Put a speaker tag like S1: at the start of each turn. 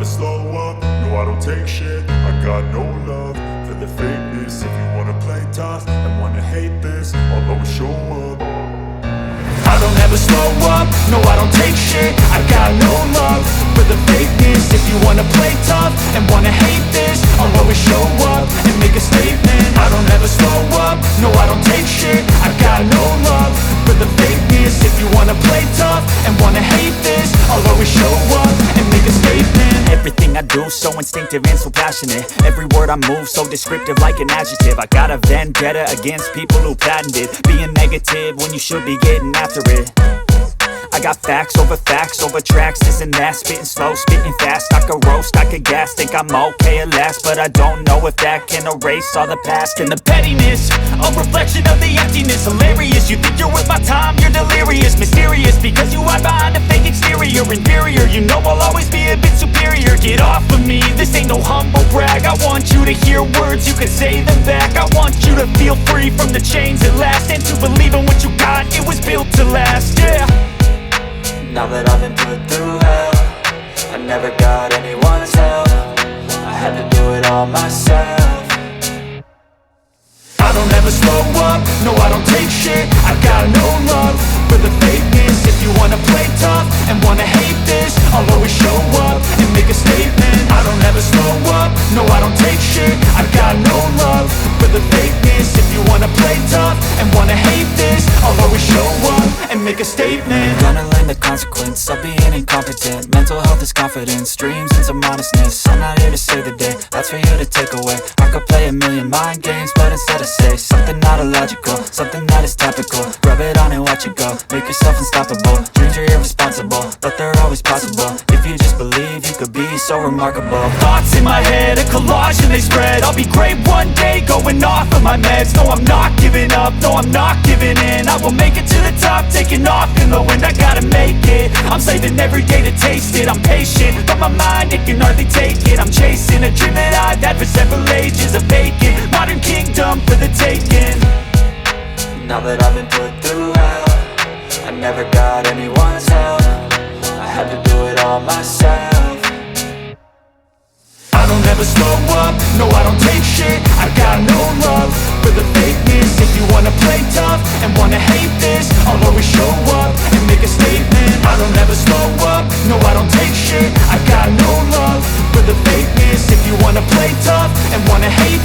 S1: slow up, no I don't take shit. I got no love for the fakeness. If you wanna play tough and wanna hate this, I'll always show up. I don't ever slow up, no I don't take shit. I got no love for the fakeness. If you wanna play tough and wanna hate this, I'll always show up and make a statement. I don't ever slow up, no I don't take shit. I got no love for the fakeness. If you wanna play tough and wanna hate this, I'll always show up and make a statement.
S2: Everything I do so instinctive and so passionate. Every word I move so descriptive like an adjective. I got a vendetta against people who patented being negative when you should be getting after it. I got facts over tracks, this and that. Spitting slow, spitting fast, I could roast, I could gas. Think I'm okay at last, but I don't know if that can erase all the past. And the pettiness, a reflection of the emptiness. Hilarious, you think you're worth my time, you're delirious. Mysterious, because you hide behind a fake exterior. Inferior, you know I'll always be a bit superior. Get off of me, this ain't no humble brag. I want you to hear words, you can say them back. I want you to feel free from the chains at last, and to believe in what you got, it was built to last, yeah.
S3: Now that I've been put through hell, I never got anyone's help. I had to do it all myself.
S1: I don't ever slow up, no I don't take shit. I got no love for the fakeness. If you wanna play tough and wanna hate this, I'll always show up and make a statement. I don't ever slow up, no I don't take shit. I got no love for the fakeness. If you wanna play tough and wanna hate this, I'll always show up and make a statement.
S3: Gonna learn the consequence of being incompetent. Mental health is confidence, dreams and some honestness. I'm not here to save the day, that's for you to take away. I could play a million mind games, but instead I say something not illogical, something that is topical. Rub it on and watch it go, make yourself unstoppable. Dreams are irresponsible, but they're always possible. If you just believe, you could be so remarkable.
S2: Thoughts in my head, a collage and they spread. I'll be great one day, going off of my meds. No, I'm not giving up, no, I'm not giving in. I will make it to the top, taking off in the wind. I gotta make it, I'm saving every day to taste it. I'm patient, but my mind, it can hardly take it. I'm chasing a dream that I've had for several ages. A vacant, modern kingdom for the taking.
S3: Now that I've been put through hell, I never got anyone's help. I had to do it all myself.
S1: I don't ever slow up, no I don't take shit. I got no love for the fakeness. If you wanna play tough and wanna hate this, I'll always show up and make a statement. I don't ever slow up, no I don't take shit. I got no love for the fakeness. If you wanna play tough and wanna hate